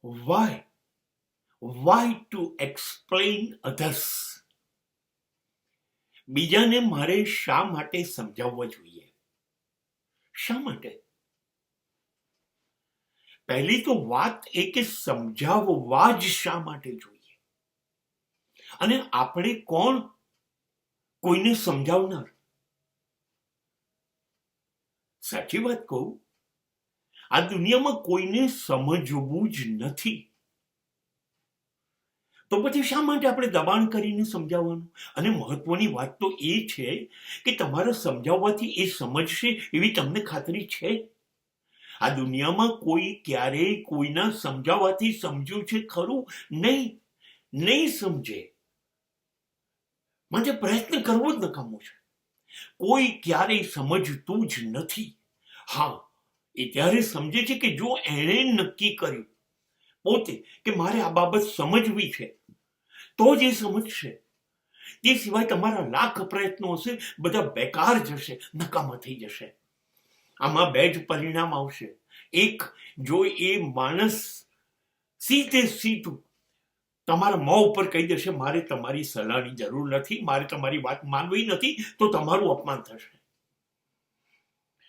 Y two explain others? બીજાને મારે શા માટે સમજાવવા જોઈએ? શા માટે? પહેલી તો વાત એ કે સમજાવવા જ શા માટે જોઈએ? અને આપણે કોણ કોઈને સમજાવનાર? સાચી વાત કહું, આ દુનિયામાં કોઈને સમજવું જ નથી. તો પછી શા માટે આપણે દબાણ કરીને સમજાવવાનું? અને મહત્વની વાત તો એ છે કે તમારા સમજાવવાથી એ સમજશે એવી તમને ખાતરી છે? આ દુનિયામાં કોઈ ક્યારેય કોઈના સમજાવવાથી સમજ્યું છે ખરું? નહીં સમજે. માટે પ્રયત્ન કરવો જ નકામો છે. કોઈ ક્યારેય સમજતું જ નથી. હા, એ ત્યારે સમજે છે કે જો એણે નક્કી કર્યું પોતે કે મારે આ બાબત સમજવી છે, તો જ એ સમજશે. તે સિવાય તમારા લાખ પ્રયત્નો હશે, બધા બેકાર જશે, નકામા થઈ જશે. આમાં બે જ પરિણામ આવશે. એક, જો એ માણસ સીધું તમારા મોં ઉપર કહી દેશે મારે તમારી સલાહની જરૂર નથી, મારે તમારી વાત માનવી નથી, તો તમારું અપમાન થશે.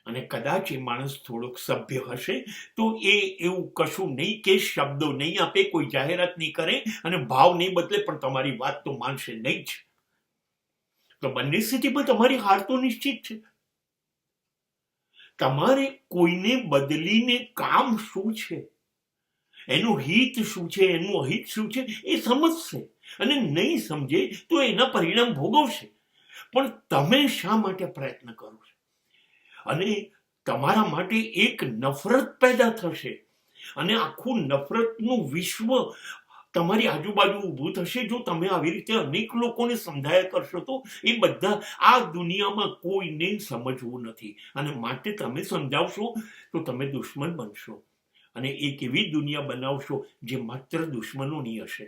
અને કદાચ એ માણસ થોડોક સભ્ય હશે તો એ એવું કશું નહીં કે, શબ્દો નહીં આપે, કોઈ જાહેરાત નહીં કરે અને ભાવ નહીં બદલે, પણ તમારી વાત તો માનશે નહીં જ. તો બંને સ્થિતિમાં તમારી હાર તો નિશ્ચિત છે. તમારે કોઈને બદલીને કામ શું છે, એનું હિત શું છે, એનું અહિત શું છે એ સમજશે. અને નહીં સમજે તો એના પરિણામ ભોગવશે. પણ તમે શા માટે પ્રયત્ન કરો છો? અને તમારા માટે એક નફરત પેદા થશે, અને આખું નફરતનું વિશ્વ તમારી આજુબાજુ ઊભું થશે. જો તમે આવી રીતે અનેક લોકોને સમજાયા કરશો તો એ બધા આ દુનિયામાં કોઈને સમજવું નથી, અને માટે તમે સમજાવશો તો તમે દુશ્મન બનશો. અને એક એવી દુનિયા બનાવશો જે માત્ર દુશ્મનોની હશે.